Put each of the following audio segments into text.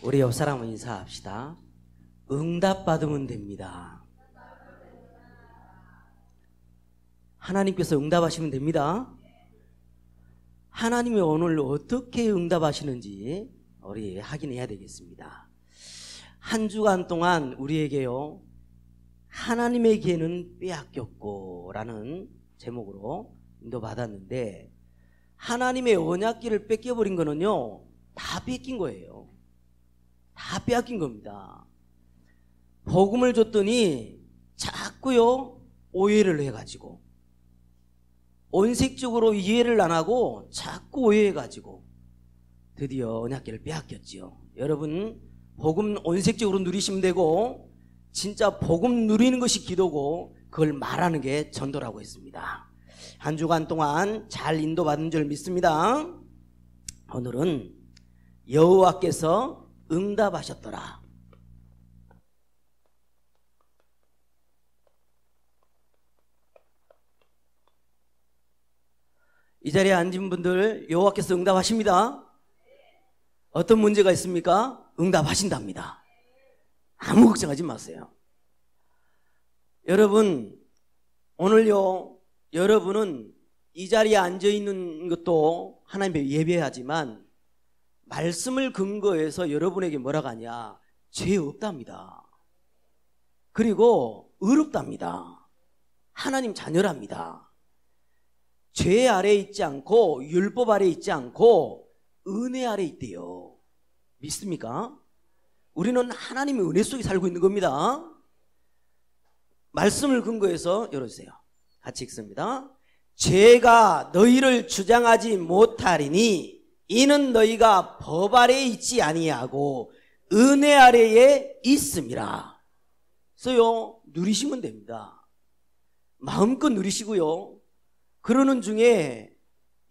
우리 옆 사람은 인사합시다. 응답받으면 됩니다. 하나님께서 응답하시면 됩니다. 하나님이 오늘 어떻게 응답하시는지 우리 확인해야 되겠습니다. 한 주간 동안 우리에게요, 하나님의 기회는 빼앗겼고 라는 제목으로 인도받았는데, 하나님의 언약기를 뺏겨버린 거는요, 다 뺏긴 거예요. 다 빼앗긴 겁니다. 복음을 줬더니 자꾸요 오해를 해가지고, 원색적으로 이해를 안 하고 자꾸 오해해가지고 드디어 언약궤를 빼앗겼지요. 여러분, 복음 원색적으로 누리시면 되고, 진짜 복음 누리는 것이 기도고 그걸 말하는 게 전도라고 했습니다. 한 주간 동안 잘 인도받은 줄 믿습니다. 오늘은 여호와께서 응답하셨더라. 이 자리에 앉은 분들, 여호와께서 응답하십니다. 어떤 문제가 있습니까? 응답하신답니다. 아무 걱정하지 마세요. 여러분, 오늘요, 여러분은 이 자리에 앉아있는 것도 하나님의 예배하지만 말씀을 근거해서 여러분에게 뭐라고 하냐? 죄 없답니다. 그리고 의롭답니다. 하나님 자녀랍니다. 죄 아래에 있지 않고 율법 아래에 있지 않고 은혜 아래에 있대요. 믿습니까? 우리는 하나님의 은혜 속에 살고 있는 겁니다. 말씀을 근거해서 열어주세요. 같이 읽습니다. 죄가 너희를 주장하지 못하리니 이는 너희가 법 아래에 있지 아니하고 은혜 아래에 있음이라. 그래서요, 누리시면 됩니다. 마음껏 누리시고요. 그러는 중에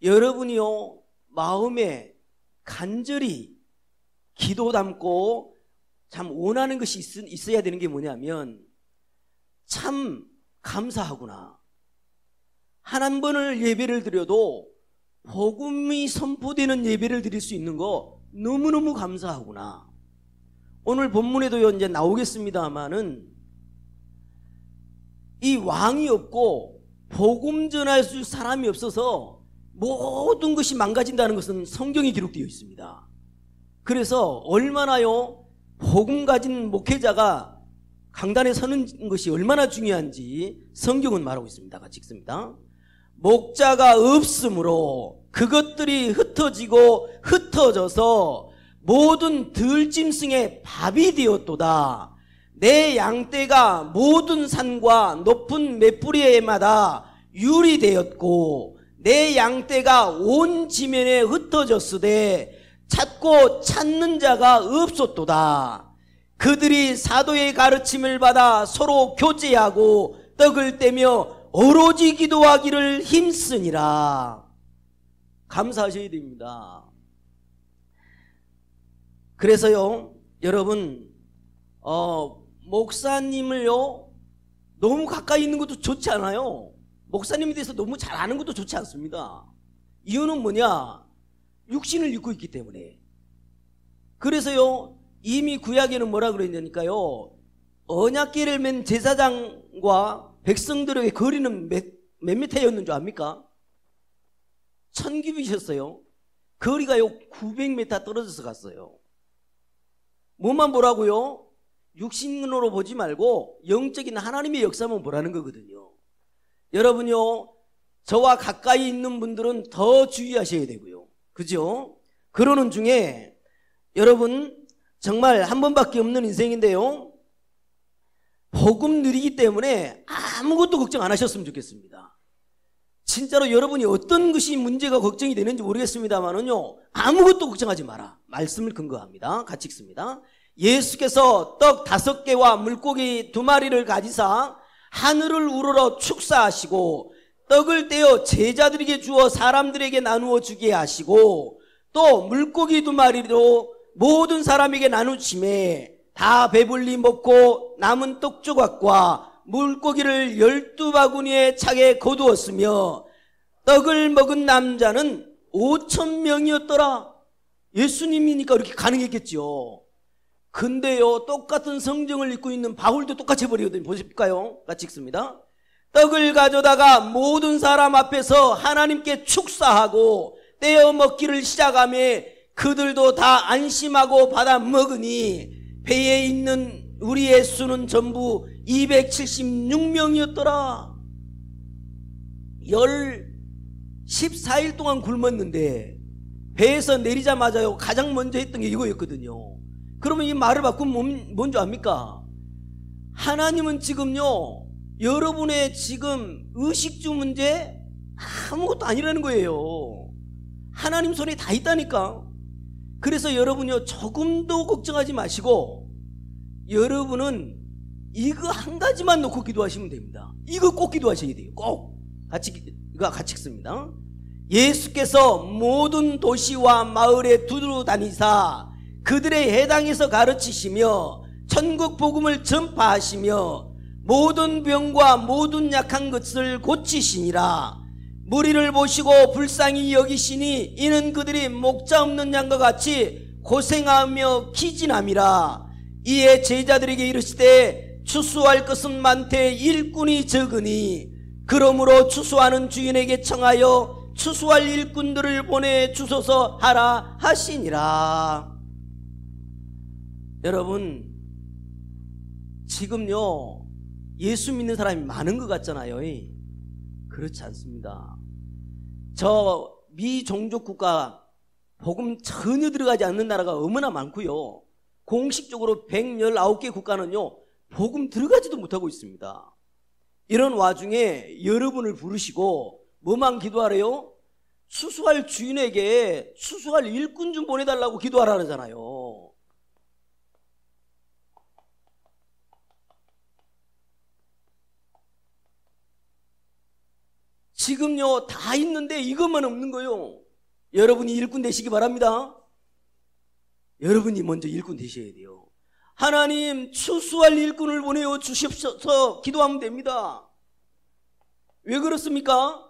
여러분이요, 마음에 간절히 기도 담고 참 원하는 것이 있어야 되는 게 뭐냐면, 참 감사하구나. 한 번을 예배를 드려도 복음이 선포되는 예배를 드릴 수 있는 거 너무너무 감사하구나. 오늘 본문에도 이제 나오겠습니다만은, 이 왕이 없고 복음 전할 수 사람이 없어서 모든 것이 망가진다는 것은 성경에 기록되어 있습니다. 그래서 얼마나요, 복음 가진 목회자가 강단에 서는 것이 얼마나 중요한지 성경은 말하고 있습니다. 같이 읽습니다. 목자가 없으므로 그것들이 흩어지고 흩어져서 모든 들짐승의 밥이 되었도다. 내 양떼가 모든 산과 높은 맷뿌리에마다 율이 되었고 내 양떼가 온 지면에 흩어졌으되 찾고 찾는 자가 없었도다. 그들이 사도의 가르침을 받아 서로 교제하고 떡을 떼며 오로지 기도하기를 힘쓰니라. 감사하셔야 됩니다. 그래서요, 여러분, 목사님을요, 너무 가까이 있는 것도 좋지 않아요. 목사님에 대해서 너무 잘 아는 것도 좋지 않습니다. 이유는 뭐냐? 육신을 입고 있기 때문에. 그래서요, 이미 구약에는 뭐라 그랬냐니까요, 언약궤를 맨 제사장과 백성들에게 거리는 몇 미터였는 줄 압니까? 1000규빗이었어요. 거리가요 900m 떨어져서 갔어요. 뭐만 보라고요? 육신으로 보지 말고 영적인 하나님의 역사만 보라는 거거든요. 여러분요, 저와 가까이 있는 분들은 더 주의하셔야 되고요. 그죠? 그러는 중에 여러분, 정말 한 번밖에 없는 인생인데요, 복음 누리기 때문에 아무것도 걱정 안 하셨으면 좋겠습니다. 진짜로 여러분이 어떤 것이 문제가 걱정이 되는지 모르겠습니다만은요, 아무것도 걱정하지 마라. 말씀을 근거합니다. 같이 읽습니다. 예수께서 떡 5개와 물고기 2마리를 가지사 하늘을 우러러 축사하시고 떡을 떼어 제자들에게 주어 사람들에게 나누어 주게 하시고 또 물고기 2마리로 모든 사람에게 나누심에 다 배불리 먹고 남은 떡 조각과 물고기를 12바구니에 차게 거두었으며 떡을 먹은 남자는 5,000명이었더라. 예수님이니까 이렇게 가능했겠죠. 근데요, 똑같은 성경을 읽고 있는 바울도 똑같이 해버리거든요. 보실까요? 같이 읽습니다. 떡을 가져다가 모든 사람 앞에서 하나님께 축사하고 떼어 먹기를 시작하며 그들도 다 안심하고 받아 먹으니 배에 있는 우리의 수는 전부 276명이었더라. 14일 동안 굶었는데 배에서 내리자마자요 가장 먼저 했던 게 이거였거든요. 그러면 이 말을 바꾸면 뭔지 압니까? 하나님은 지금요 여러분의 지금 의식주 문제 아무것도 아니라는 거예요. 하나님 손에 다 있다니까. 그래서 여러분요 조금도 걱정하지 마시고 여러분은 이거 한 가지만 놓고 기도하시면 됩니다. 이거 꼭 기도하셔야 돼요. 꼭 같이 읽습니다. 예수께서 모든 도시와 마을에 두루 다니사 그들의 해당에서 가르치시며 천국 복음을 전파하시며 모든 병과 모든 약한 것을 고치시니라. 무리를 보시고 불쌍히 여기시니 이는 그들이 목자 없는 양과 같이 고생하며 기진함이라. 이에 제자들에게 이르시되 추수할 것은 많되 일꾼이 적으니 그러므로 추수하는 주인에게 청하여 추수할 일꾼들을 보내 주소서 하라 하시니라. 여러분 지금요 예수 믿는 사람이 많은 것 같잖아요. 그렇지 않습니다. 저 미종족 국가 복음 전혀 들어가지 않는 나라가 얼마나 많고요. 공식적으로 119개 국가는요 복음 들어가지도 못하고 있습니다. 이런 와중에 여러분을 부르시고 뭐만 기도하래요? 추수할 주인에게 추수할 일꾼 좀 보내달라고 기도하라 그러잖아요. 지금요 다 있는데 이것만 없는 거예요. 여러분이 일꾼 되시기 바랍니다. 여러분이 먼저 일꾼 되셔야 돼요. 하나님 추수할 일꾼을 보내어 주십시오 기도하면 됩니다. 왜 그렇습니까?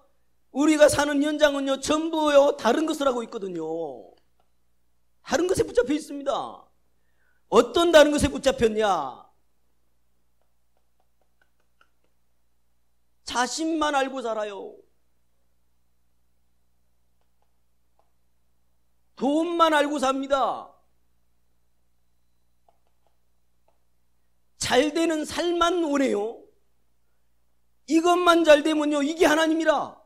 우리가 사는 현장은요 전부요 다른 것을 하고 있거든요. 다른 것에 붙잡혀 있습니다. 어떤 다른 것에 붙잡혔냐? 자신만 알고 살아요. 돈만 알고 삽니다. 잘 되는 삶만 원해요. 이것만 잘 되면요 이게 하나님이라.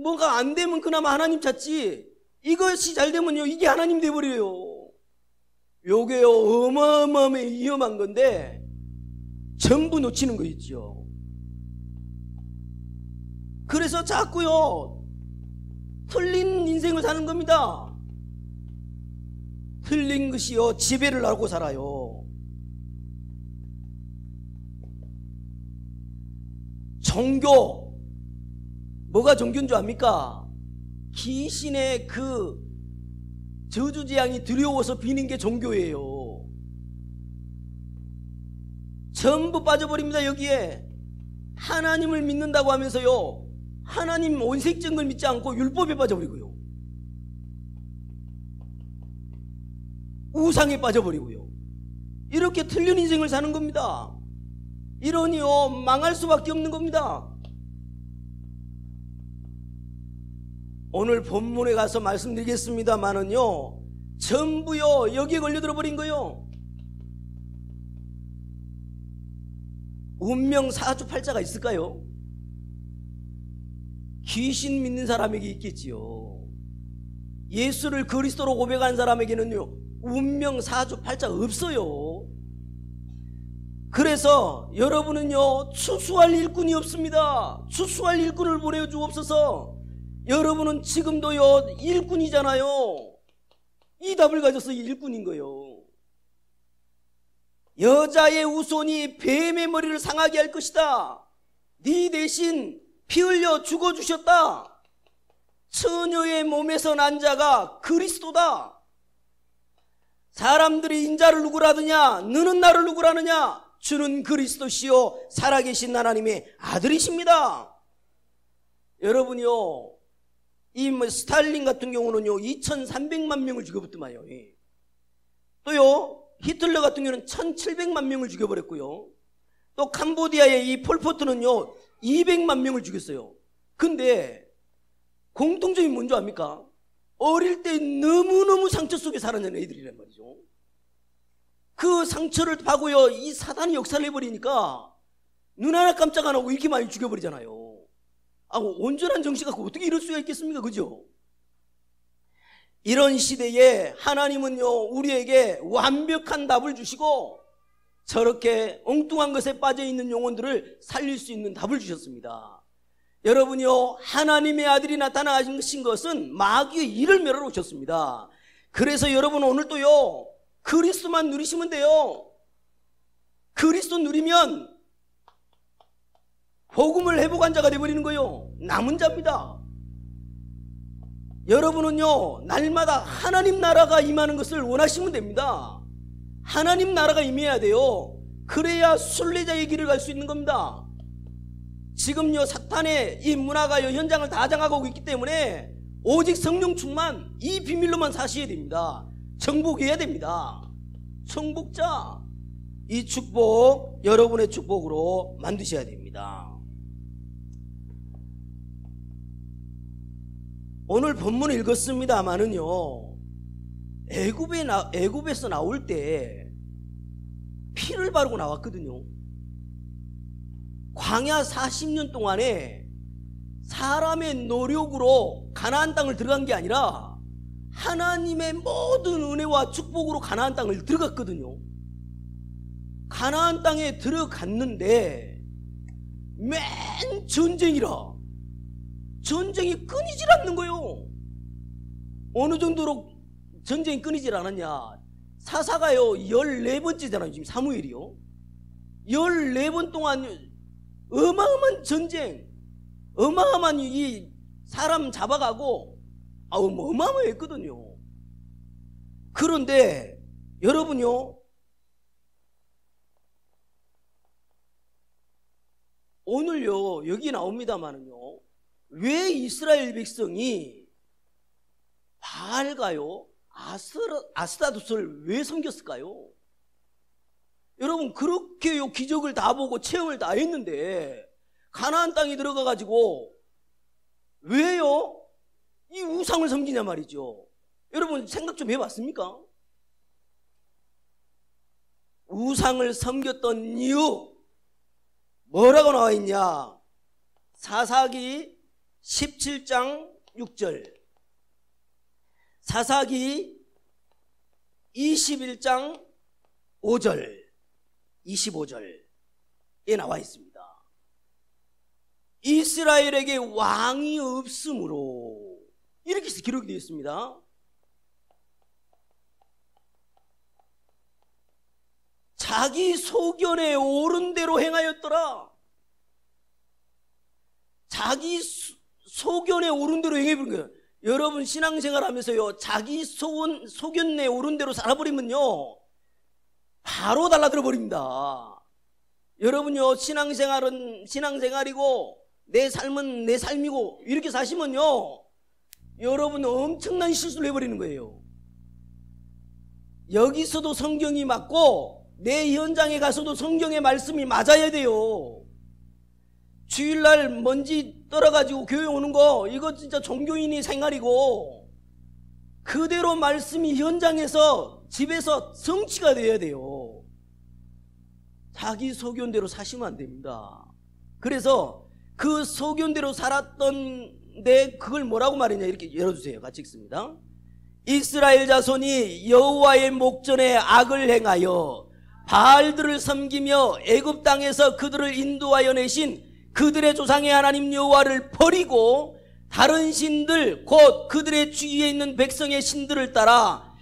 뭐가 안 되면 그나마 하나님 찾지 이것이 잘 되면요 이게 하나님 돼버려요. 요게요 어마어마하게 위험한 건데 전부 놓치는 거 있죠. 그래서 자꾸요 틀린 인생을 사는 겁니다. 틀린 것이요 지배를 하고 살아요. 종교 뭐가 종교인 줄 압니까? 귀신의 그 저주재앙이 두려워서 비는 게 종교예요. 전부 빠져버립니다. 여기에 하나님을 믿는다고 하면서요 하나님 원색적인 걸 믿지 않고 율법에 빠져버리고요 우상에 빠져버리고요 이렇게 틀린 인생을 사는 겁니다. 이러니요 망할 수밖에 없는 겁니다. 오늘 본문에 가서 말씀드리겠습니다만은요 전부요 여기에 걸려들어 버린 거요. 운명 사주팔자가 있을까요? 귀신 믿는 사람에게 있겠지요. 예수를 그리스도로 고백한 사람에게는요 운명 사주팔자 없어요. 그래서 여러분은요 추수할 일꾼이 없습니다. 추수할 일꾼을 보내주옵소서. 여러분은 지금도요 일꾼이잖아요. 이 답을 가져서 일꾼인 거예요. 여자의 후손이 뱀의 머리를 상하게 할 것이다. 네 대신 피 흘려 죽어주셨다. 처녀의 몸에서 난 자가 그리스도다. 사람들이 인자를 누구라느냐? 너는 나를 누구라느냐? 주는 그리스도시요 살아계신 하나님의 아들이십니다. 여러분이요 이 스탈린 같은 경우는요 2300만 명을 죽여버렸더만요. 또요, 히틀러 같은 경우는 1700만 명을 죽여버렸고요. 또 캄보디아의 이 폴포트는요 200만 명을 죽였어요. 근데 공통점이 뭔지 압니까? 어릴 때 너무너무 상처 속에 자라는 애들이란 말이죠. 그 상처를 파고요 이 사단이 역사를 해버리니까 눈 하나 깜짝 안 하고 이렇게 많이 죽여버리잖아요. 온전한 정신 갖고 어떻게 이럴 수가 있겠습니까? 그죠? 이런 시대에 하나님은요 우리에게 완벽한 답을 주시고 저렇게 엉뚱한 것에 빠져있는 영혼들을 살릴 수 있는 답을 주셨습니다. 여러분요 하나님의 아들이 나타나신 것은 마귀의 일을 멸하러 오셨습니다. 그래서 여러분 오늘도요 그리스도만 누리시면 돼요. 그리스도 누리면 복음을 회복한 자가 되어버리는 거예요. 남은 자입니다. 여러분은요 날마다 하나님 나라가 임하는 것을 원하시면 됩니다. 하나님 나라가 임해야 돼요. 그래야 순례자의 길을 갈 수 있는 겁니다. 지금요 사탄의 이 문화가 현장을 다 장악하고 있기 때문에 오직 성령 충만 이 비밀로만 사셔야 됩니다. 정복해야 됩니다. 정복자 이 축복 여러분의 축복으로 만드셔야 됩니다. 오늘 본문을 읽었습니다마는요 애굽에서 나올 때 피를 바르고 나왔거든요. 광야 40년 동안에 사람의 노력으로 가나안 땅을 들어간 게 아니라 하나님의 모든 은혜와 축복으로 가나안 땅을 들어갔거든요. 가나안 땅에 들어갔는데 맨 전쟁이라 전쟁이 끊이질 않는 거예요. 어느 정도로 전쟁이 끊이질 않았냐? 사사가요 14번째잖아요 지금 사무엘이요. 14번 동안 어마어마한 전쟁, 어마어마한 이 사람 잡아가고 어마어마했거든요. 그런데 여러분요 오늘요 여기 나옵니다마는요 왜 이스라엘 백성이 바알가요 아스타로스를 왜 섬겼을까요? 여러분 그렇게요 기적을 다 보고 체험을 다 했는데 가나안 땅에 들어가 가지고 왜요? 이 우상을 섬기냐 말이죠. 여러분 생각 좀 해봤습니까? 우상을 섬겼던 이유 뭐라고 나와 있냐? 사사기 17장 6절, 사사기 21장 5절, 25절에 나와 있습니다. 이스라엘에게 왕이 없으므로 이렇게 기록이 되어 있습니다. 자기 소견에 옳은 대로 행하였더라. 자기 소견에 옳은 대로 행해버린 거예요. 여러분 신앙생활 하면서요 자기 소견에 옳은 대로 살아버리면요 바로 달라들어 버립니다. 여러분요 신앙생활은 신앙생활이고 내 삶은 내 삶이고 이렇게 사시면요 여러분 엄청난 실수를 해버리는 거예요. 여기서도 성경이 맞고 내 현장에 가서도 성경의 말씀이 맞아야 돼요. 주일날 먼지 떨어가지고 교회 오는 거 이거 진짜 종교인이 생활이고 그대로 말씀이 현장에서 집에서 성취가 돼야 돼요. 자기 소견대로 사시면 안 됩니다. 그래서 그 소견대로 살았던데 그걸 뭐라고 말했냐 이렇게 열어주세요. 같이 읽습니다. 이스라엘 자손이 여호와의 목전에 악을 행하여 바알들을 섬기며 애굽 땅에서 그들을 인도하여 내신 그들의 조상의 하나님 여호와를 버리고 다른 신들 곧 그들의 주위에 있는 백성의 신들을 따라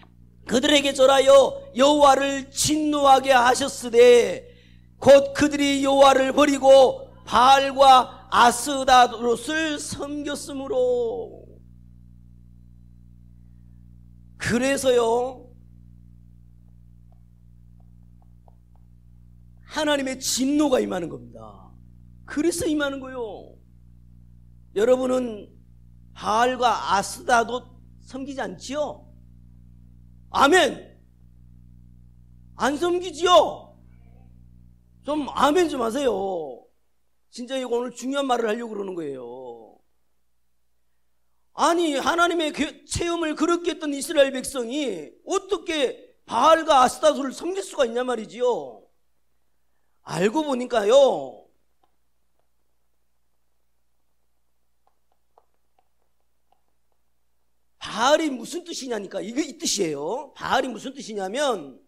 그들에게 절하여 여호와를 진노하게 하셨으되 곧 그들이 여호와를 버리고 바알과 아스다롯을 섬겼으므로. 그래서요 하나님의 진노가 임하는 겁니다. 그래서 임하는 거예요. 여러분은 바알과 아스다롯 섬기지 않지요? 아멘. 안 섬기지요? 좀 아멘 좀 하세요. 진짜 이거 오늘 중요한 말을 하려고 그러는 거예요. 아니 하나님의 체험을 그렇게 했던 이스라엘 백성이 어떻게 바알과 아스타로를 섬길 수가 있냐 말이지요. 알고 보니까요, 바알이 무슨 뜻이냐니까. 이게 이 뜻이에요. 바알이 무슨 뜻이냐면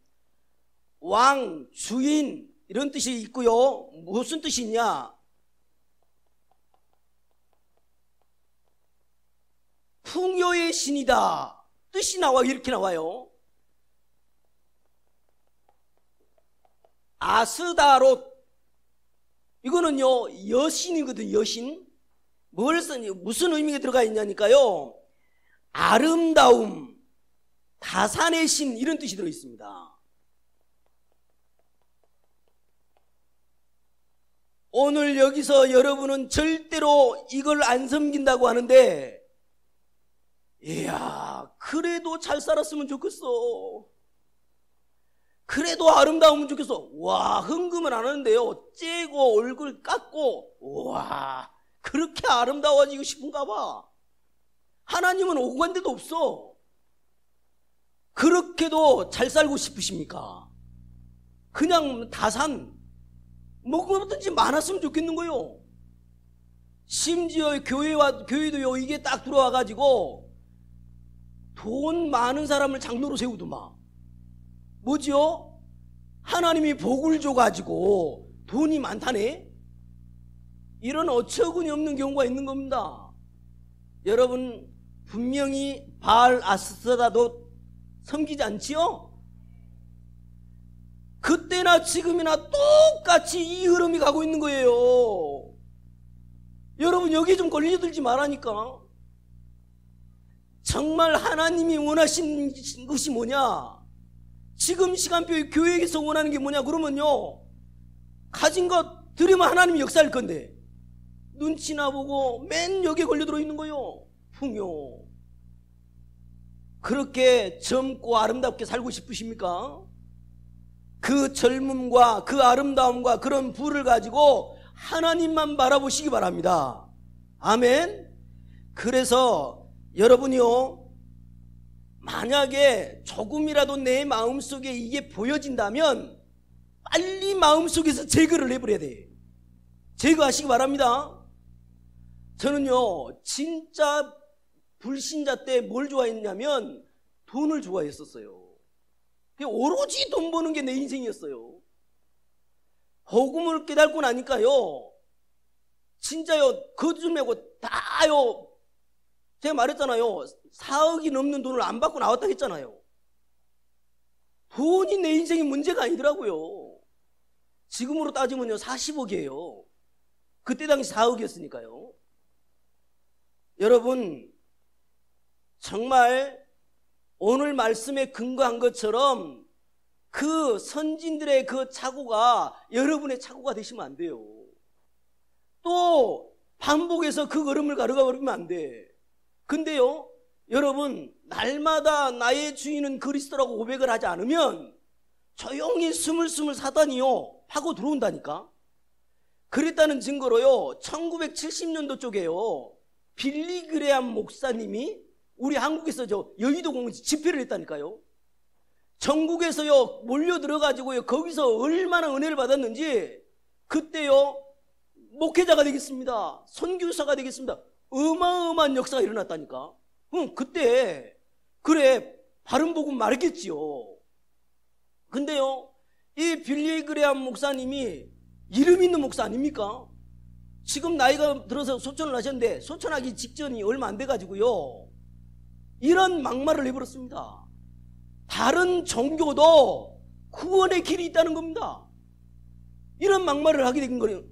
왕, 주인 이런 뜻이 있고요. 무슨 뜻이냐? 풍요의 신이다 뜻이 나와. 이렇게 나와요. 아스다롯, 이거는요 여신이거든요. 여신. 무슨 의미가 들어가 있냐니까요, 아름다움, 다산의 신 이런 뜻이 들어 있습니다. 오늘 여기서 여러분은 절대로 이걸 안 섬긴다고 하는데, 이야 그래도 잘 살았으면 좋겠어, 그래도 아름다우면 좋겠어. 와, 헌금은 안 하는데요, 째고 얼굴 깎고, 와 그렇게 아름다워지고 싶은가 봐. 하나님은 오고 간 데도 없어. 그렇게도 잘 살고 싶으십니까? 그냥 다산 뭐든지 많았으면 좋겠는 거요. 심지어 교회도요 이게 딱 들어와 가지고 돈 많은 사람을 장로로 세우더만. 뭐지요? 하나님이 복을 줘가지고 돈이 많다네. 이런 어처구니 없는 경우가 있는 겁니다. 여러분 분명히 바알 아스타도 섬기지 않지요? 그때나 지금이나 똑같이 이 흐름이 가고 있는 거예요. 여러분 여기에 좀 걸려들지 말라니까. 정말 하나님이 원하시는 것이 뭐냐? 지금 시간표에 교회에서 원하는 게 뭐냐 그러면요, 가진 것 드리면 하나님이 역사할 건데 눈치나 보고 맨 여기에 걸려들어 있는 거요. 풍요. 그렇게 젊고 아름답게 살고 싶으십니까? 그 젊음과 그 아름다움과 그런 부를 가지고 하나님만 바라보시기 바랍니다. 아멘. 그래서 여러분이요, 만약에 조금이라도 내 마음속에 이게 보여진다면 빨리 마음속에서 제거를 해버려야 돼. 제거하시기 바랍니다. 저는요 진짜 불신자 때 뭘 좋아했냐면 돈을 좋아했었어요. 오로지 돈 버는 게 내 인생이었어요. 복음을 깨닫고 나니까요, 진짜요 거짓 말고 다요, 제가 말했잖아요, 4억이 넘는 돈을 안 받고 나왔다 했잖아요. 돈이 내 인생의 문제가 아니더라고요. 지금으로 따지면요 40억이에요 그때 당시 4억이었으니까요 여러분 정말 오늘 말씀에 근거한 것처럼 그 선진들의 그 착오가 여러분의 착오가 되시면 안 돼요. 또 반복해서 그 걸음을 가르가 버리면 안 돼. 근데요 여러분, 날마다 나의 주인은 그리스도라고 고백을 하지 않으면 조용히 스물스물 사단이요 파고 들어온다니까. 그랬다는 증거로요 1970년도 쪽에요 빌리 그레암 목사님이 우리 한국에서 여의도 공원에서 집회를 했다니까요. 전국에서요 몰려 들어가지고요 거기서 얼마나 은혜를 받았는지, 그때요 목회자가 되겠습니다, 선교사가 되겠습니다, 어마어마한 역사가 일어났다니까. 그때 그래 바른 복음 말했겠지요. 근데요 이 빌리 그레암 목사님이 이름 있는 목사 아닙니까? 지금 나이가 들어서 소천을 하셨는데 소천하기 직전이 얼마 안 돼가지고요 이런 막말을 해버렸습니다. 다른 종교도 구원의 길이 있다는 겁니다. 이런 막말을 하게 된 거예요.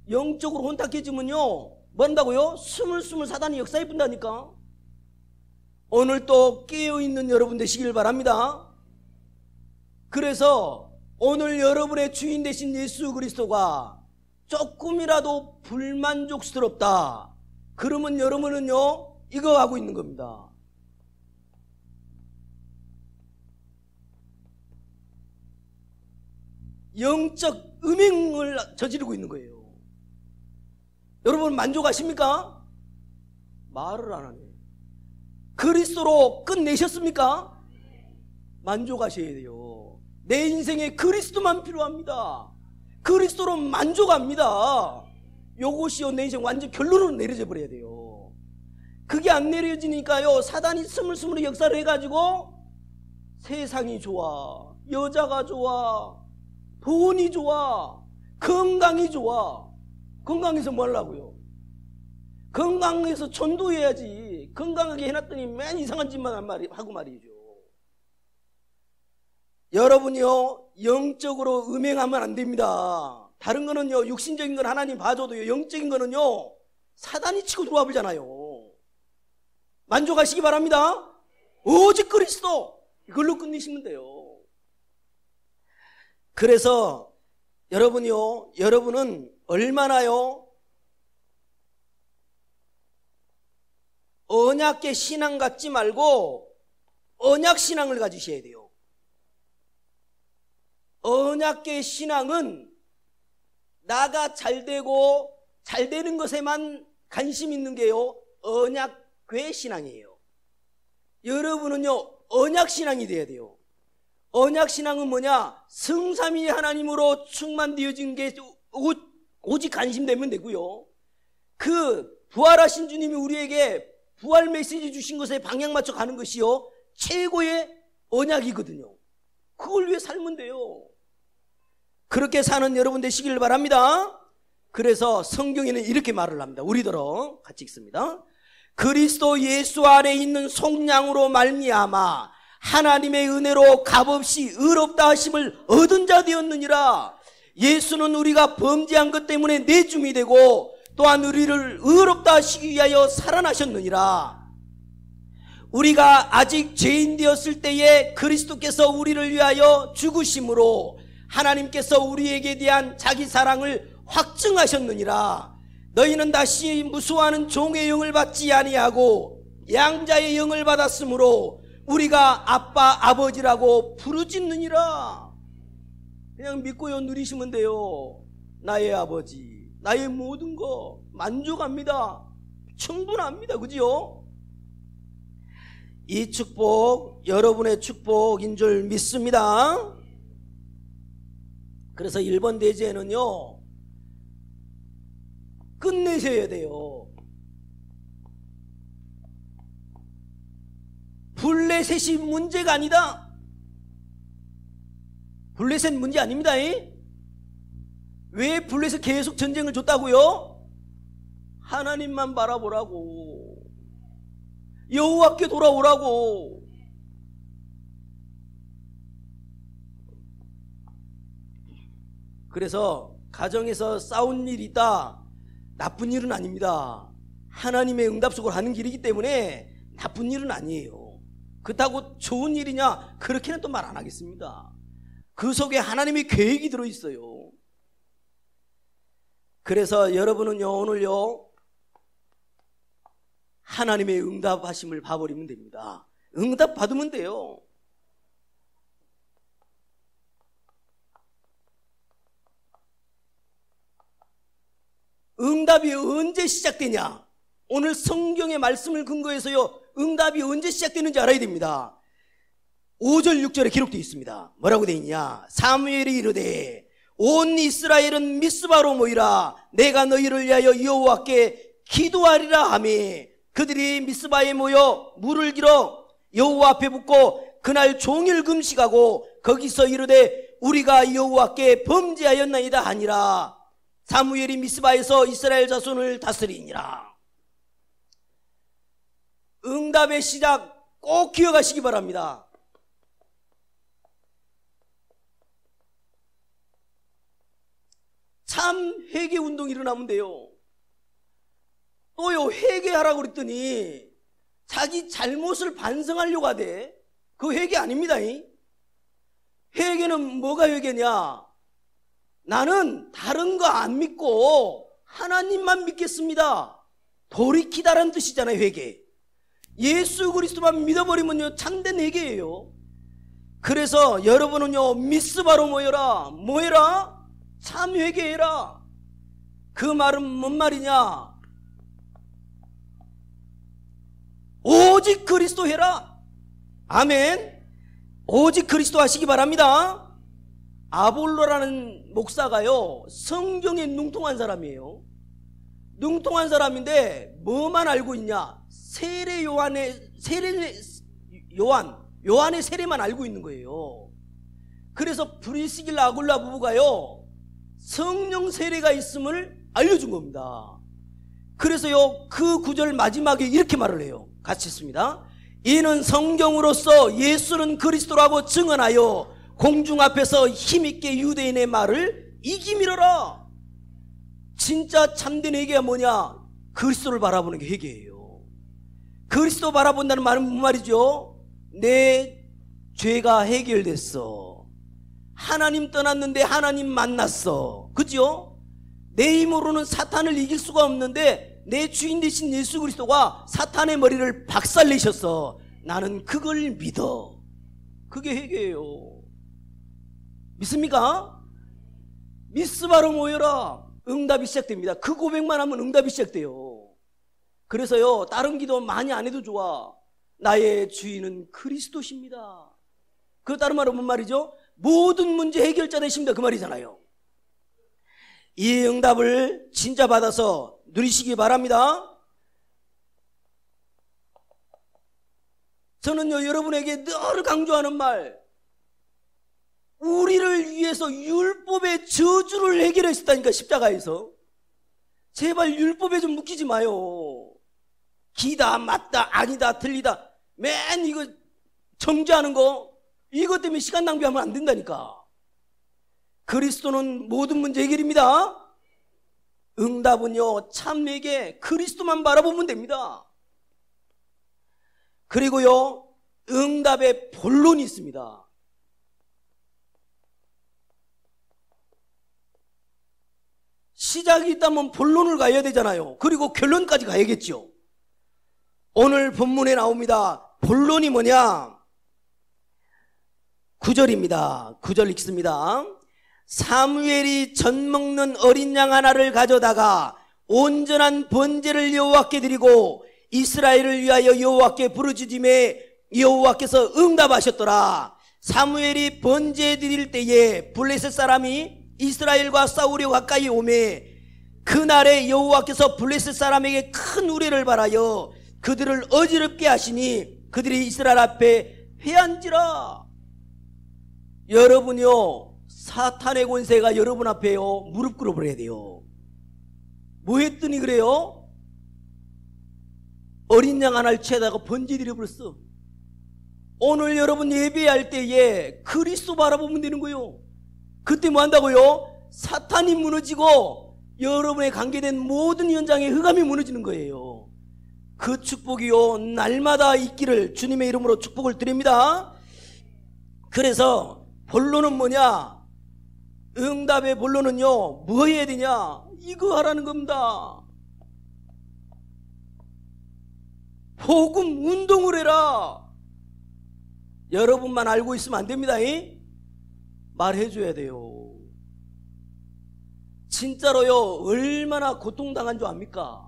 영적으로 혼탁해지면요 뭐 한다고요? 스물스물 사단이 역사해 본다니까. 오늘 또 깨어있는 여러분 되시길 바랍니다. 그래서 오늘 여러분의 주인 되신 예수 그리스도가 조금이라도 불만족스럽다 그러면 여러분은요 이거 하고 있는 겁니다. 영적 음행을 저지르고 있는 거예요. 여러분 만족하십니까? 말을 안 하네. 그리스도로 끝내셨습니까? 만족하셔야 돼요. 내 인생에 그리스도만 필요합니다. 그리스도로 만족합니다. 요것이요 내 인생 완전 결론으로 내려져 버려야 돼요. 그게 안 내려지니까요 사단이 스물스물 역사를 해가지고 세상이 좋아, 여자가 좋아, 돈이 좋아, 건강이 좋아. 건강해서 뭐 하려고요? 건강해서 전도해야지. 건강하게 해놨더니 맨 이상한 짓만 하고 말이죠. 여러분이요 영적으로 음행하면 안 됩니다. 다른 거는요 육신적인 건 하나님 봐줘도요 영적인 거는요 사단이 치고 들어와 버리잖아요. 만족하시기 바랍니다. 오직 그리스도 이걸로 끝내시면 돼요. 그래서 여러분은 얼마나요 언약계 신앙 갖지 말고 언약 신앙을 가지셔야 돼요. 언약계 신앙은 나가 잘되고 잘되는 것에만 관심 있는 게요 언약궤 신앙이에요. 여러분은요 언약 신앙이 돼야 돼요. 언약 신앙은 뭐냐? 성삼위 하나님으로 충만되어진 게 오직 관심되면 되고요. 그 부활하신 주님이 우리에게 부활 메시지 주신 것에 방향 맞춰 가는 것이요 최고의 언약이거든요. 그걸 위해 살면 돼요. 그렇게 사는 여러분 되시길 바랍니다. 그래서 성경에는 이렇게 말을 합니다. 우리들어 같이 읽습니다. 그리스도 예수 안에 있는 속량으로 말미암아 하나님의 은혜로 값없이 의롭다 하심을 얻은 자 되었느니라. 예수는 우리가 범죄한 것 때문에 내줌이 되고 또한 우리를 의롭다 하시기 위하여 살아나셨느니라. 우리가 아직 죄인 되었을 때에 그리스도께서 우리를 위하여 죽으심으로 하나님께서 우리에게 대한 자기 사랑을 확증하셨느니라. 너희는 다시 무수하는 종의 영을 받지 아니하고 양자의 영을 받았으므로 우리가 아빠 아버지라고 부르짖느니라. 그냥 믿고요 누리시면 돼요. 나의 아버지, 나의 모든 거 만족합니다. 충분합니다. 그죠? 이 축복 여러분의 축복인 줄 믿습니다. 그래서 1번 대제는요 끝내셔야 돼요. 블레셋이 문제가 아니다. 블레셋 문제 아닙니다. 왜 블레셋 계속 전쟁을 줬다고요? 하나님만 바라보라고, 여호와께 돌아오라고. 그래서 가정에서 싸운 일이 있다, 나쁜 일은 아닙니다. 하나님의 응답 속으로 하는 길이기 때문에 나쁜 일은 아니에요. 그렇다고 좋은 일이냐? 그렇게는 또 말 안 하겠습니다. 그 속에 하나님의 계획이 들어있어요. 그래서 여러분은요 오늘요 하나님의 응답하심을 봐버리면 됩니다. 응답 받으면 돼요. 응답이 언제 시작되냐? 오늘 성경의 말씀을 근거해서요 응답이 언제 시작되는지 알아야 됩니다. 5절 6절에 기록되어 있습니다. 뭐라고 되어 있냐? 사무엘이 이르되 온 이스라엘은 미스바로 모이라. 내가 너희를 위하여 여호와께 기도하리라 하며 그들이 미스바에 모여 물을 길어 여호와 앞에 붓고 그날 종일 금식하고 거기서 이르되 우리가 여호와께 범죄하였나이다 하니라. 사무엘이 미스바에서 이스라엘 자손을 다스리니라. 응답의 시작 꼭 기억하시기 바랍니다. 참 회개운동이 일어나면 돼요. 또요 회개하라고 그랬더니 자기 잘못을 반성하려고 하대. 그 회개 아닙니다. 회개는 뭐가 회개냐? 나는 다른 거 안 믿고 하나님만 믿겠습니다. 돌이키다라는 뜻이잖아요. 회개. 예수 그리스도만 믿어버리면요 참된 회개예요. 그래서 여러분은요, 미스바로 모여라. 뭐해라? 참 회개해라. 그 말은 뭔 말이냐? 오직 그리스도 해라. 아멘. 오직 그리스도 하시기 바랍니다. 아볼로라는 목사가요, 성경에 능통한 사람이에요. 능통한 사람인데 뭐만 알고 있냐? 요한의 세례만 알고 있는 거예요. 그래서 브리스길라 아굴라 부부가요, 성령 세례가 있음을 알려준 겁니다. 그래서요, 그 구절 마지막에 이렇게 말을 해요. 같이 읽습니다. 이는 성경으로서 예수는 그리스도라고 증언하여 공중 앞에서 힘있게 유대인의 말을 이기밀어라. 진짜 참된 회개가 뭐냐? 그리스도를 바라보는 게 회개예요. 그리스도 바라본다는 말은 무슨 말이죠? 내 죄가 해결됐어. 하나님 떠났는데 하나님 만났어. 그죠? 내 힘으로는 사탄을 이길 수가 없는데 내 주인 되신 예수 그리스도가 사탄의 머리를 박살내셨어. 나는 그걸 믿어. 그게 회개예요. 믿습니까? 미스바로 모여라. 응답이 시작됩니다. 그 고백만 하면 응답이 시작돼요. 그래서요, 다른 기도 많이 안 해도 좋아. 나의 주인은 그리스도십니다. 그 다른 말은 뭔 말이죠? 모든 문제 해결자 되십니다. 그 말이잖아요. 이 응답을 진짜 받아서 누리시기 바랍니다. 저는요, 여러분에게 늘 강조하는 말, 우리를 위해서 율법의 저주를 해결했다니까, 십자가에서. 제발 율법에 좀 묶이지 마요. 기다, 맞다, 아니다, 틀리다, 맨 이거 정죄하는 거, 이것 때문에 시간 낭비하면 안 된다니까. 그리스도는 모든 문제 해결입니다. 응답은요, 참에게 그리스도만 바라보면 됩니다. 그리고요, 응답의 본론이 있습니다. 시작이 있다면 본론을 가야 되잖아요. 그리고 결론까지 가야겠죠. 오늘 본문에 나옵니다. 본론이 뭐냐? 9절입니다. 9절 읽습니다. 사무엘이 젖 먹는 어린 양 하나를 가져다가 온전한 번제를 여호와께 드리고 이스라엘을 위하여 여호와께 부르짖음에 여호와께서 응답하셨더라. 사무엘이 번제 드릴 때에 블레셋 사람이 이스라엘과 싸우려 가까이 오매 그날에 여호와께서 블레셋 사람에게 큰 우레를 발하여 그들을 어지럽게 하시니 그들이 이스라엘 앞에 회한지라. 여러분요, 사탄의 권세가 여러분 앞에요, 무릎 꿇어버려야 돼요. 뭐 했더니 그래요? 어린 양 하나를 채다가 번제 드려버렸어. 오늘 여러분 예배할 때에 그리스도 바라보면 되는 거예요. 그때 뭐 한다고요? 사탄이 무너지고 여러분의 관계된 모든 현장의 흑암이 무너지는 거예요. 그 축복이요, 날마다 있기를 주님의 이름으로 축복을 드립니다. 그래서 본론은 뭐냐? 응답의 본론은요, 뭐 해야 되냐? 이거 하라는 겁니다. 복음 운동을 해라. 여러분만 알고 있으면 안 됩니다. 말해줘야 돼요. 진짜로요, 얼마나 고통당한 줄 압니까?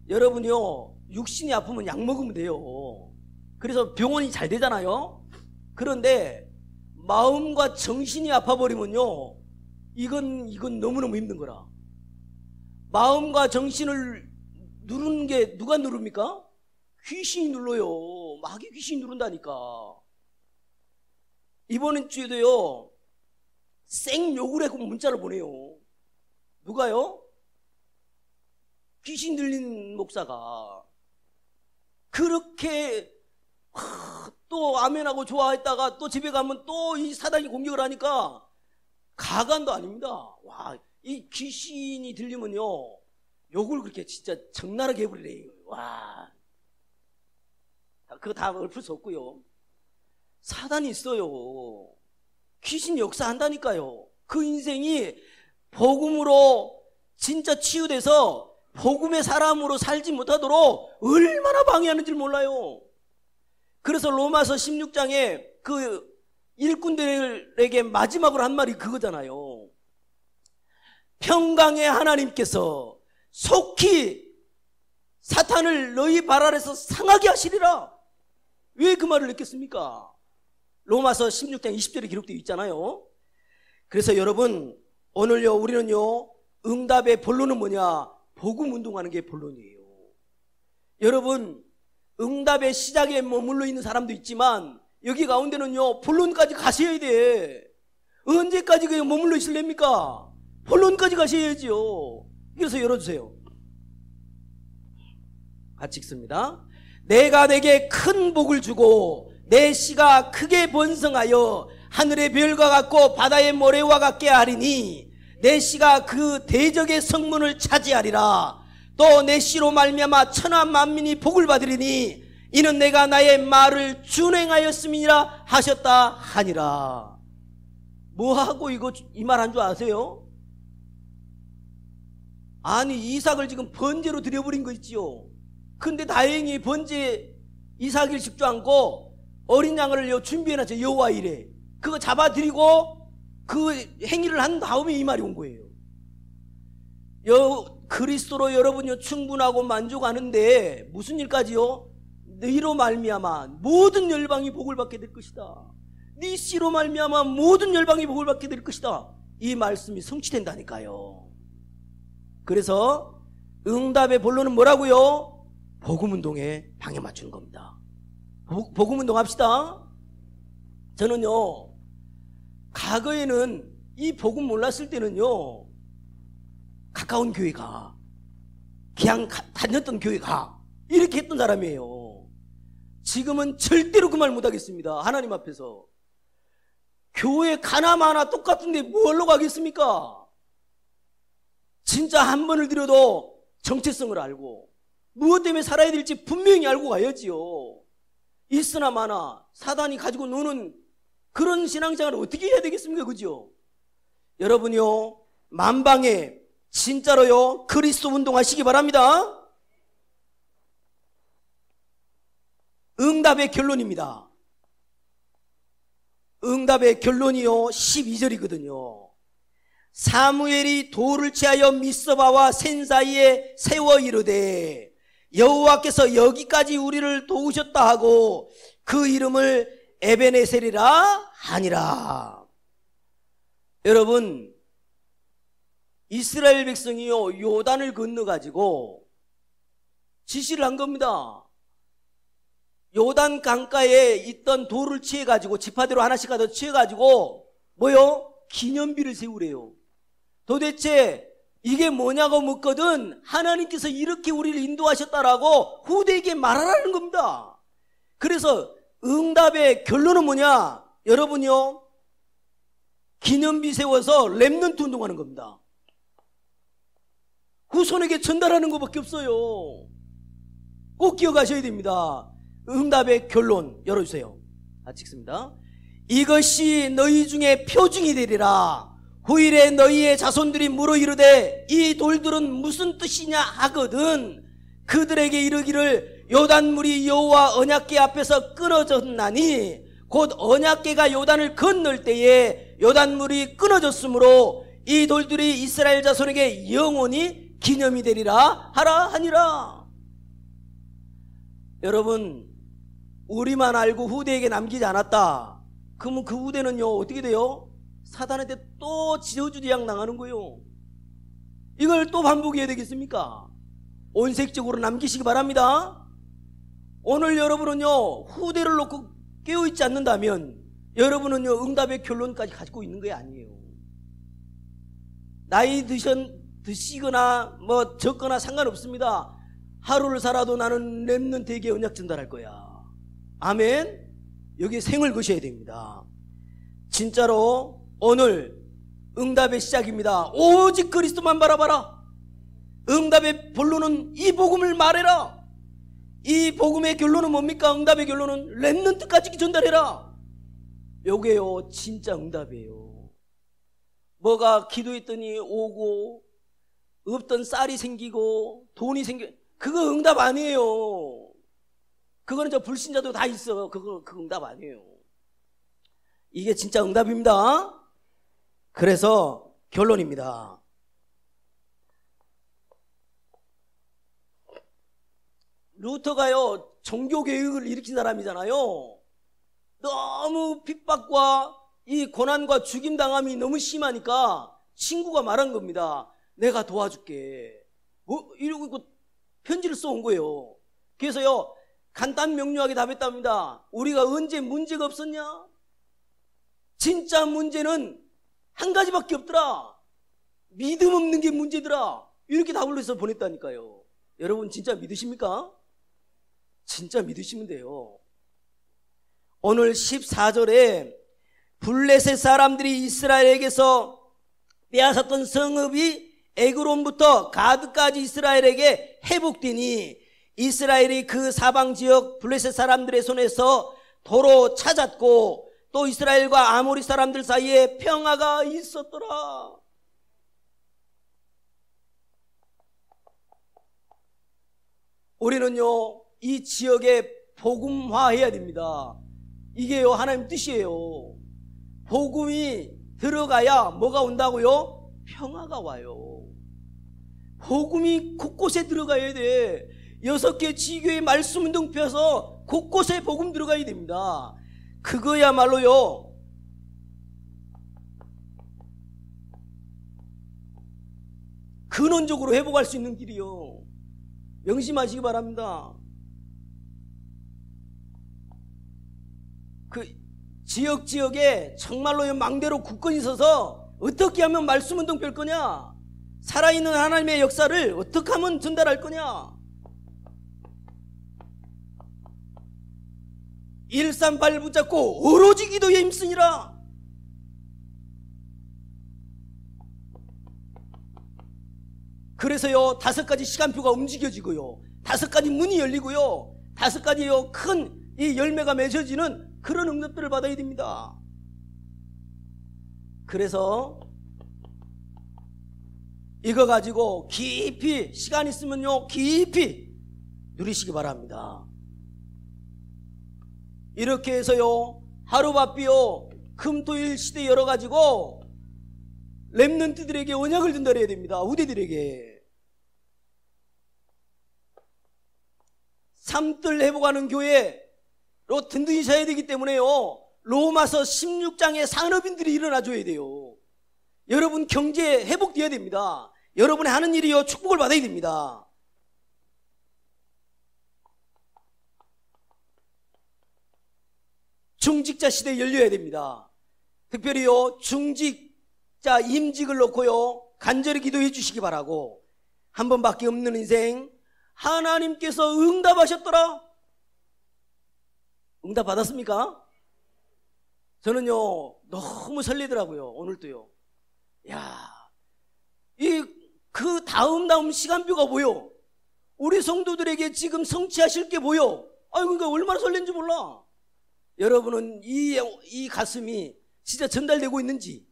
여러분이요, 육신이 아프면 약 먹으면 돼요. 그래서 병원이 잘 되잖아요. 그런데 마음과 정신이 아파버리면요, 이건 너무너무 힘든 거라. 마음과 정신을 누르는 게 누가 누릅니까? 귀신이 눌러요. 마귀 귀신이 누른다니까. 이번 주에도요, 생욕을 하고 문자를 보내요. 누가요? 귀신 들린 목사가. 그렇게 또 아멘하고 좋아했다가 또 집에 가면 또 이 사단이 공격을 하니까 가관도 아닙니다. 와, 이 귀신이 들리면요, 욕을 그렇게 진짜 적나라하게 해버리래요. 와, 그거 다 읊을 수 없고요. 사단이 있어요. 귀신이 역사한다니까요. 그 인생이 복음으로 진짜 치유돼서 복음의 사람으로 살지 못하도록 얼마나 방해하는지 몰라요. 그래서 로마서 16장에 그 일꾼들에게 마지막으로 한 말이 그거잖아요. 평강의 하나님께서 속히 사탄을 너희 발 아래서 상하게 하시리라. 왜 그 말을 했겠습니까? 로마서 16장 20절에 기록되어 있잖아요. 그래서 여러분, 오늘요 우리는요 응답의 본론은 뭐냐? 복음 운동하는 게 본론이에요. 여러분, 응답의 시작에 머물러 있는 사람도 있지만 여기 가운데는요 본론까지 가셔야 돼. 언제까지 그 머물러 있을랍니까? 본론까지 가셔야지요. 그래서 열어주세요. 같이 읽습니다. 내가 내게 큰 복을 주고 내 씨가 크게 번성하여 하늘의 별과 같고 바다의 모래와 같게 하리니 내 씨가 그 대적의 성문을 차지하리라. 또 내 씨로 말미암아 천하 만민이 복을 받으리니 이는 내가 나의 말을 준행하였음이니라 하셨다 하니라. 뭐하고 이 말 한 줄 아세요? 아니, 이삭을 지금 번제로 드려버린 거 있지요. 근데 다행히 번제 이삭일 싶지 않고 어린 양을 준비해놨죠. 여호와 이래. 그거 잡아드리고 그 행위를 한 다음에 이 말이 온 거예요. 그리스도로 여러분이 충분하고 만족하는데 무슨 일까지요? 너희로 말미암아 모든 열방이 복을 받게 될 것이다. 네 씨로 말미암아 모든 열방이 복을 받게 될 것이다. 이 말씀이 성취된다니까요. 그래서 응답의 본론은 뭐라고요? 복음운동에 방해 맞추는 겁니다. 복음운동 합시다. 저는요 과거에는 이 복음 몰랐을 때는요 가까운 교회 가, 그냥 다녔던 교회 가, 이렇게 했던 사람이에요. 지금은 절대로 그 말 못하겠습니다. 하나님 앞에서. 교회 가나 마나 똑같은데 뭘로 가겠습니까? 진짜 한 번을 들여도 정체성을 알고 무엇 때문에 살아야 될지 분명히 알고 가야지요. 있으나 마나 사단이 가지고 노는 그런 신앙생활을 어떻게 해야 되겠습니까? 그죠? 여러분요 만방에 진짜로요 그리스도 운동하시기 바랍니다. 응답의 결론입니다. 응답의 결론이요 12절이거든요. 사무엘이 돌을 취하여 미스바와 센 사이에 세워 이르되 여호와께서 여기까지 우리를 도우셨다 하고 그 이름을 에베네셀이라 하니라. 여러분, 이스라엘 백성이요 요단을 건너가지고 지시를 한 겁니다. 요단 강가에 있던 돌을 취해가지고 지파대로 하나씩 가서 취해가지고 뭐요? 기념비를 세우래요. 도대체 이게 뭐냐고 묻거든 하나님께서 이렇게 우리를 인도하셨다라고 후대에게 말하라는 겁니다. 그래서 응답의 결론은 뭐냐? 여러분요 기념비 세워서 렘넌트 운동하는 겁니다. 후손에게 전달하는 것밖에 없어요. 꼭 기억하셔야 됩니다. 응답의 결론 열어주세요. 같이 읽습니다. 이것이 너희 중에 표징이 되리라. 후일에 너희의 자손들이 물어 이르되 이 돌들은 무슨 뜻이냐 하거든 그들에게 이르기를 요단물이 여호와 언약궤 앞에서 끊어졌나니 곧 언약궤가 요단을 건널 때에 요단물이 끊어졌으므로 이 돌들이 이스라엘 자손에게 영원히 기념이 되리라 하라 하니라. 여러분, 우리만 알고 후대에게 남기지 않았다. 그러면 그 후대는요 어떻게 돼요? 사단한테 또 지어주리양 당하는 거예요. 이걸 또 반복해야 되겠습니까? 온색적으로 남기시기 바랍니다. 오늘 여러분은요 후대를 놓고 깨어있지 않는다면 여러분은요 응답의 결론까지 가지고 있는 게 아니에요. 나이 드시거나 뭐 적거나 상관없습니다. 하루를 살아도 나는 렘넌트에게 언약 전달할 거야. 아멘. 여기에 생을 거셔야 됩니다. 진짜로 오늘 응답의 시작입니다. 오직 그리스도만 바라봐라. 응답의 본론은 이 복음을 말해라. 이 복음의 결론은 뭡니까? 응답의 결론은 렘넌트까지 전달해라. 요게요 진짜 응답이에요. 뭐가 기도했더니 오고 없던 쌀이 생기고 돈이 생겨, 그거 응답 아니에요. 그거는 저 불신자도 다 있어. 그거 응답 아니에요. 이게 진짜 응답입니다. 그래서 결론입니다. 루터가요, 종교개혁을 일으킨 사람이잖아요. 너무 핍박과 이 고난과 죽임당함이 너무 심하니까 친구가 말한 겁니다. 내가 도와줄게. 이러고 편지를 써온 거예요. 그래서요, 간단 명료하게 답했답니다. 우리가 언제 문제가 없었냐? 진짜 문제는 한 가지밖에 없더라. 믿음 없는 게 문제더라. 이렇게 답을 해서 보냈다니까요. 여러분 진짜 믿으십니까? 진짜 믿으시면 돼요. 오늘 14절에 블레셋 사람들이 이스라엘에게서 빼앗았던 성읍이 에그론부터 가드까지 이스라엘에게 회복되니 이스라엘이 그 사방 지역 블레셋 사람들의 손에서 도로 찾았고 또 이스라엘과 아모리 사람들 사이에 평화가 있었더라. 우리는요, 이 지역에 복음화해야 됩니다. 이게요, 하나님 뜻이에요. 복음이 들어가야 뭐가 온다고요? 평화가 와요. 복음이 곳곳에 들어가야 돼. 6개 지교의 말씀운동 펴서 곳곳에 복음 들어가야 됩니다. 그거야말로요, 근원적으로 회복할 수 있는 길이요. 명심하시기 바랍니다. 그 지역에 정말로 망대로 굳건히 서서 어떻게 하면 말씀운동 펼 거냐? 살아있는 하나님의 역사를 어떻게 하면 전달할 거냐? 138 붙잡고 오로지 기도에 힘쓰니라. 그래서요, 5가지 시간표가 움직여지고요, 5가지 문이 열리고요, 5가지요 큰 이 열매가 맺어지는 그런 응답들을 받아야 됩니다. 그래서 이거 가지고 깊이 시간 있으면요 깊이 누리시기 바랍니다. 이렇게 해서요 하루바삐요 금토일 시대 열어가지고 렘넌트들에게 언약을 전달해야 됩니다. 우대들에게 삶들 회복하는 교회로 든든히 서야 되기 때문에요, 로마서 16장에 산업인들이 일어나줘야 돼요. 여러분 경제 회복되어야 됩니다. 여러분이 하는 일이요 축복을 받아야 됩니다. 중직자 시대에 열려야 됩니다. 특별히요 중직자 임직을 놓고요 간절히 기도해 주시기 바라고, 한 번밖에 없는 인생 하나님께서 응답하셨더라. 응답 받았습니까? 저는요 너무 설레더라고요. 오늘도요. 야, 그 다음 시간표가 뭐요? 우리 성도들에게 지금 성취하실 게 뭐요? 그러니까 얼마나 설렌지 몰라. 여러분은 이 가슴이 진짜 전달되고 있는지,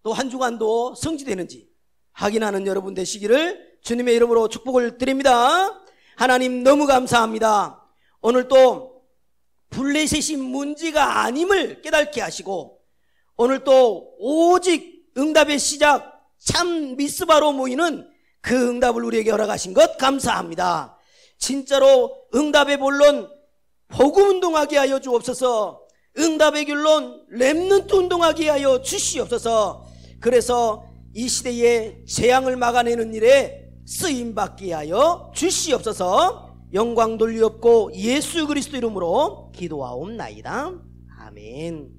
또 한 주간도 성취되는지 확인하는 여러분 되시기를 주님의 이름으로 축복을 드립니다. 하나님 너무 감사합니다. 오늘 또 블레셋이 문제가 아님을 깨닫게 하시고, 오늘 또 오직 응답의 시작 참 미스바로 모이는 그 응답을 우리에게 허락하신 것 감사합니다. 진짜로 응답의 본론 복음 운동하게 하여 주옵소서. 응답의 결론 렘넌트 운동하게 하여 주시옵소서. 그래서 이 시대의 재앙을 막아내는 일에 쓰임받게 하여 주시옵소서. 영광 돌리옵고 예수 그리스도 이름으로 기도하옵나이다. 아멘.